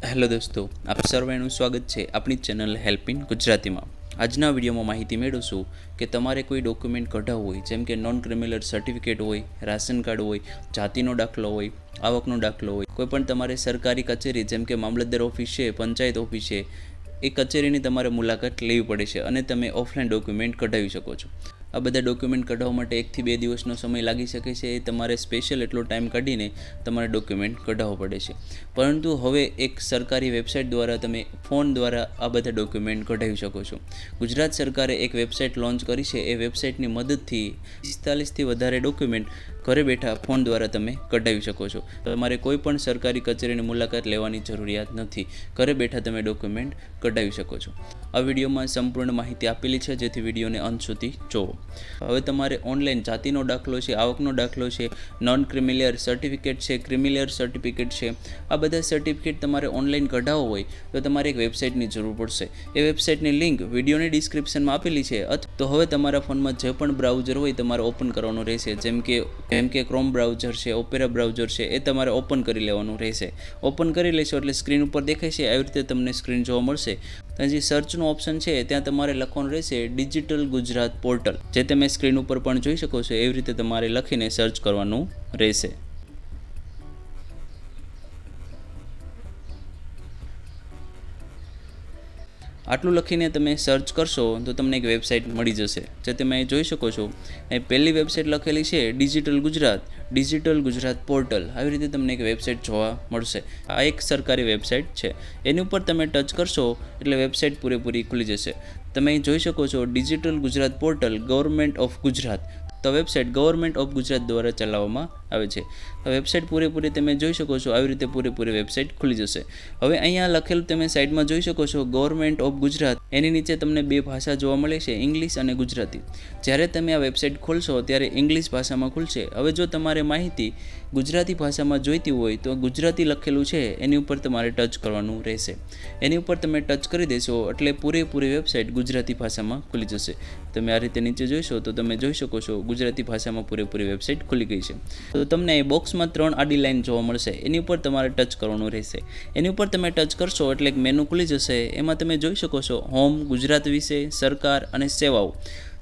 Hello દોસ્તો, આપ સર્વેનું સ્વાગત છે આપણી ચેનલ હેલ્પ ઇન ગુજરાતીમાં. આજના વિડીયોમાં માહિતી મેળવશું કે તમારે કોઈ ડોક્યુમેન્ટ કઢાવવું હોય, જેમ કે નોન ક્રિમિનલ સર્ટિફિકેટ હોય, રાશન કાર્ડ હોય, જાતિનો દાખલો હોય, આવકનો દાખલો હોય, કોઈ પણ તમારે સરકારી કચેરી જેમ કે મામલતદાર ઓફિસ છે, પંચાયત ઓફિસ છે, એ કચેરીની તમારે મુલાકાત લેવી પડે છે અને તમે ઓફલાઈન ડોક્યુમેન્ટ કઢાવી શકો છો. આ બધા ડોક્યુમેન્ટ કઢાવવા માટે 1 થી 2 દિવસનો સમય લાગી શકે છે. એ તમારે સ્પેશિયલ એટલો ટાઈમ કાઢીને તમારે ડોક્યુમેન્ટ કઢાવવો પડે છે. પરંતુ હવે એક સરકારી વેબસાઇટ દ્વારા તમે ફોન દ્વારા આ બધા ડોક્યુમેન્ટ કઢાવી શકો છો. ગુજરાત સરકારે એક વેબસાઇટ લોન્ચ કરી છે. એ વેબસાઇટની મદદથી 45થી વધારે ડોક્યુમેન્ટ ઘરે બેઠા ફોન દ્વારા તમે કઢાવી શકો છો. તમારે કોઈ પણ સરકારી કચેરીની મુલાકાત લેવાની જરૂરિયાત નથી. ઘરે બેઠા તમે ડોક્યુમેન્ટ કઢાવી શકો છો. આ વિડીયોમાં સંપૂર્ણ માહિતી આપેલી છે, જેથી વિડીયોને અંત સુધી જુઓ. હવે તમારે ઓનલાઈન જાતિનો દાખલો છે, આવકનો દાખલો છે, નોન ક્રિમિલિયર સર્ટિફિકેટ છે, ક્રિમિલિયર સર્ટિફિકેટ છે, આ બધા સર્ટિફિકેટ તમારે ઓનલાઈન કઢાવવો હોય તો તમારે એક વેબસાઇટની જરૂર પડશે. એ વેબસાઇટની લિંક વિડીયોની ડિસ્ક્રિપ્શનમાં આપેલી છે. તો હવે તમારા ફોનમાં જે પણ બ્રાઉઝર હોય તમારે ઓપન કરવાનું રહેશે. જેમ કે ક્રોમ બ્રાઉઝર છે, ઓપેરા બ્રાઉઝર છે, એ તમારે ઓપન કરી લેવાનું રહેશે. ઓપન કરી લેશો એટલે સ્ક્રીન ઉપર દેખાય છે આવી રીતે તમને સ્ક્રીન જોવા મળશે. ત્યાં જે સર્ચનું ઓપ્શન છે ત્યાં તમારે લખવાનું રહેશે ડિજિટલ ગુજરાત પોર્ટલ. જે તમે સ્ક્રીન ઉપર પણ જોઈ શકો છો એવી રીતે તમારે લખીને સર્ચ કરવાનું રહેશે. આટલું લખીને તમે સર્ચ કરશો તો તમને એક વેબસાઇટ મળી જશે. જે તમે જોઈ શકો છો એ પહેલી વેબસાઇટ લખેલી છે ડિજિટલ ગુજરાત પોર્ટલ. આવી રીતે તમને એક વેબસાઇટ જોવા મળશે. આ એક સરકારી વેબસાઇટ છે. એની ઉપર તમે ટચ કરશો એટલે વેબસાઇટ પૂરેપૂરી ખુલી જશે. તમે જોઈ શકો છો digital Gujarat portal government of Gujarat. તો વેબસાઇટ ગવર્મેન્ટ ઓફ ગુજરાત દ્વારા ચલાવવામાં આવે છે. વેબસાઇટ પૂરેપૂરી તમે જોઈ શકો છો આવી રીતે પૂરેપૂરી વેબસાઇટ ખુલી જશે. હવે અહીંયા લખેલું તમે સાઈડમાં જોઈ શકો છો ગવર્મેન્ટ ઓફ ગુજરાત. એની નીચે તમને 2 ભાષા જોવા મળે છે, ઇંગ્લિશ અને ગુજરાતી. જ્યારે તમે આ વેબસાઇટ ખોલશો ત્યારે ઇંગ્લિશ ભાષામાં ખુલશે. હવે જો તમારે માહિતી ગુજરાતી ભાષામાં જોઈતી હોય તો ગુજરાતી લખેલું છે એની ઉપર તમારે ટચ કરવાનું રહેશે. એની ઉપર તમે ટચ કરી દેશો એટલે પૂરેપૂરી વેબસાઇટ ગુજરાતી ભાષામાં ખુલી જશે. તમે આ રીતે નીચે જોઈશો તો તમે જોઈ શકો છો ગુજરાતી ભાષામાં પૂરેપૂરી વેબસાઇટ ખુલી ગઈ છે. તો તમને એ બોક્સમાં 3 આડી લાઈન જોવા મળશે. એની ઉપર તમારે ટચ કરવાનું રહેશે. એની ઉપર તમે ટચ કરશો એટલે એક મેનુ ખુલી જશે. એમાં તમે જોઈ શકો છો હોમ, ગુજરાત વિશે, સરકાર અને સેવાઓ.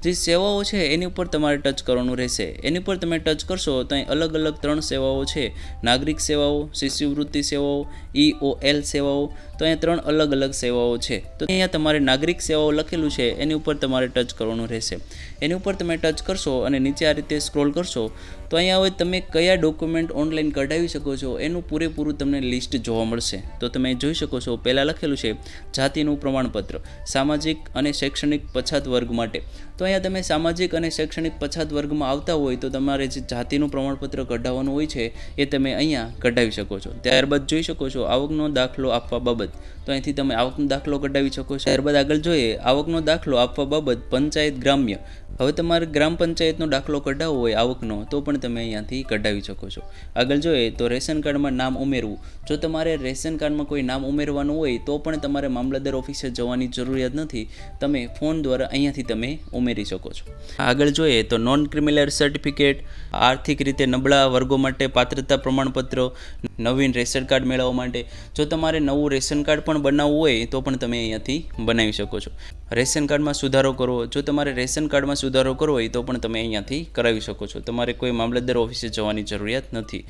જે સેવાઓ છે એની ઉપર તમારે ટચ કરવાનું રહેશે. એની ઉપર તમે ટચ કરશો તો અહીં અલગ અલગ 3 સેવાઓ છે. નાગરિક સેવાઓ, શિષ્યવૃત્તિ સેવાઓ, EOL સેવાઓ. તો અહીંયા 3 અલગ અલગ સેવાઓ છે. તો અહીંયા તમારે નાગરિક સેવાઓ લખેલું છે એની ઉપર તમારે ટચ કરવાનું રહેશે. એની ઉપર તમે ટચ કરશો અને નીચે આ રીતે સ્ક્રોલ કરશો તો અહીંયા હવે તમે કયા ડોક્યુમેન્ટ ઓનલાઈન કઢાવી શકો છો એનું પૂરેપૂરું તમને લિસ્ટ જોવા મળશે. તો તમે જોઈ શકો છો પહેલાં લખેલું છે જાતિનું પ્રમાણપત્ર સામાજિક અને શૈક્ષણિક પછાત વર્ગ માટે. તો અહીંયા તમે સામાજિક અને શૈક્ષણિક પછાત વર્ગમાં આવતા હોય તો તમારે જે જાતિનું પ્રમાણપત્ર કઢાવવાનું હોય છે એ તમે અહીંયા કઢાવી શકો છો. ત્યારબાદ જોઈ શકો છો આવકનો દાખલો આપવા બાબત. તો અહીંથી તમે આવકનો દાખલો કઢાવી શકો છો. ત્યારબાદ આગળ જોઈએ આવકનો દાખલો આપવા બાબત પંચાયત ગ્રામ્ય. હવે તમારે ગ્રામ પંચાયતનો દાખલો કઢાવવો હોય આવકનો તો પણ તમે અહીંયાથી કઢાવી શકો છો. આગળ જોઈએ તો રેશન કાર્ડમાં નામ ઉમેરવું. જો તમારે રેશન કાર્ડમાં કોઈ નામ ઉમેરવાનું હોય તો પણ તમારે મામલતદાર ઓફિસે જવાની જરૂરિયાત નથી. તમે ફોન દ્વારા અહીંયાથી તમે ઉમેરી શકો છો. આગળ જોઈએ તો નોન ક્રિમિલિયર સર્ટિફિકેટ, આર્થિક રીતે નબળા વર્ગો માટે પાત્રતા પ્રમાણપત્ર, નવીન રેશન કાર્ડ મેળવવા માટે. જો તમારે નવું રેશન કાર્ડ પણ બનાવવું હોય તો પણ તમે અહીંયાથી બનાવી શકો છો. રેશન કાર્ડમાં સુધારો કરવો. જો તમારે રેશન કાર્ડમાં સુધારો કરવો હોય તો પણ તમે અહીંયાથી કરાવી શકો છો. તમારે કોઈ મામલતદાર ઓફિસે જવાની જરૂરિયાત નથી.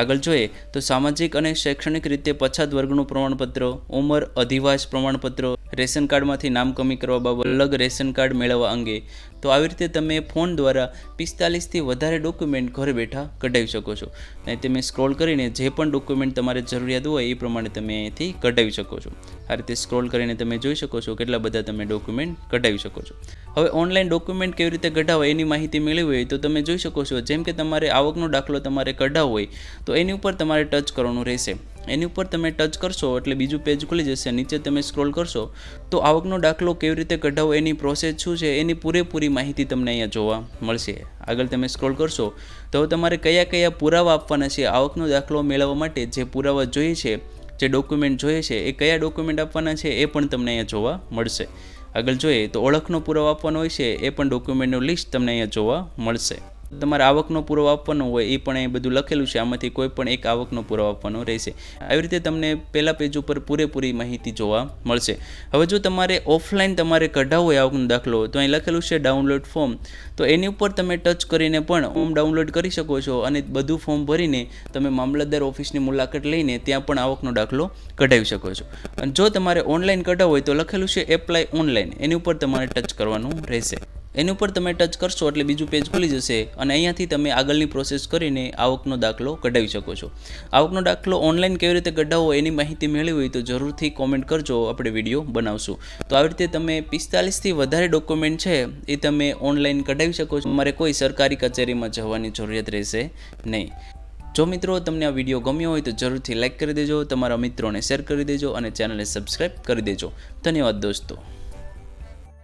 આગળ જોઈએ તો સામાજિક અને શૈક્ષણિક રીતે પછાત વર્ગનું પ્રમાણપત્ર, ઉંમર અધિવાસ પ્રમાણપત્ર, રેશન કાર્ડમાંથી નામ કમી કરવા બાબત, અલગ રેશન કાર્ડ મેળવવા અંગે. તો આવી રીતે તમે ફોન દ્વારા 45થી વધારે ડોક્યુમેન્ટ ઘરે બેઠા કઢાવી શકો છો. અને તમે સ્ક્રોલ કરીને જે પણ ડોક્યુમેન્ટ તમારે જરૂરિયાત હોય એ પ્રમાણે તમે અહીંથી કઢાવી શકો છો. આ રીતે સ્ક્રોલ કરીને તમે જોઈ શકો છો કેટલા બધા તમે ડોક્યુમેન્ટ કઢાવી શકો છો. હવે ઓનલાઈન ડોક્યુમેન્ટ કેવી રીતે કઢાવવા એની માહિતી મેળવી હોય તો તમે જોઈ શકો છો જેમ કે તમારે આવકનો દાખલો તમારે કઢાવવો હોય તો એની ઉપર તમારે ટચ કરવાનું રહેશે. એની ઉપર તમે ટચ કરશો એટલે બીજું પેજ ખુલી જશે. નીચે તમે સ્ક્રોલ કરશો તો આવકનો દાખલો કેવી રીતે કઢાવવો એની પ્રોસેસ શું છે એની પૂરેપૂરી માહિતી તમને અહીંયા જોવા મળશે. આગળ તમે સ્ક્રોલ કરશો તો તમારે કયા કયા પુરાવા આપવાના છે આવકનો દાખલો મેળવવા માટે. જે પુરાવા જોઈએ છે, જે ડોક્યુમેન્ટ જોઈએ છે એ કયા ડોક્યુમેન્ટ આપવાના છે એ પણ તમને અહીંયા જોવા મળશે. આગળ જોઈએ તો ઓળખનો પુરાવો આપવાનો હોય છે એ પણ ડોક્યુમેન્ટનું લિસ્ટ તમને અહીંયા જોવા મળશે. તમારે આવકનો પુરાવો આપવાનો હોય એ પણ અહીં બધું લખેલું છે, આમાંથી કોઈ પણ એક આવકનો પુરાવો આપવાનો રહેશે. આવી રીતે તમને પહેલા પેજ ઉપર પૂરેપૂરી માહિતી જોવા મળશે. હવે જો તમારે ઓફલાઈન તમારે કઢાવવો હોય આવકનો દાખલો, તો અહીં લખેલું છે ડાઉનલોડ ફોર્મ, તો એની ઉપર તમે ટચ કરીને પણ ફોર્મ ડાઉનલોડ કરી શકો છો અને બધું ફોર્મ ભરીને તમે મામલતદાર ઓફિસની મુલાકાત લઈને ત્યાં પણ આવકનો દાખલો કઢાવી શકો છો. અને જો તમારે ઓનલાઈન કઢાવવો હોય તો લખેલું છે એપ્લાય ઓનલાઈન, એની ઉપર તમારે ટચ કરવાનું રહેશે. એની ઉપર તમે ટચ કરશો એટલે બીજું પેજ ખુલી જશે અને અહીંયાથી તમે આગળની પ્રોસેસ કરીને આવકનો દાખલો કઢાવી શકો છો. આવકનો દાખલો ઓનલાઈન કેવી રીતે કઢાવવો એની માહિતી મેળવી હોય તો જરૂરથી કોમેન્ટ કરજો, આપણે વિડીયો બનાવશું. તો આવી રીતે તમે 45થી વધારે ડોક્યુમેન્ટ છે એ તમે ઓનલાઈન કઢાવી શકો છો. તમારે કોઈ સરકારી કચેરીમાં જવાની જરૂરિયાત રહેશે નહીં. જો મિત્રો તમને આ વિડીયો ગમ્યો હોય તો જરૂરથી લાઇક કરી દેજો, તમારા મિત્રોને શેર કરી દેજો અને ચેનલને સબસ્ક્રાઈબ કરી દેજો. ધન્યવાદ દોસ્તો.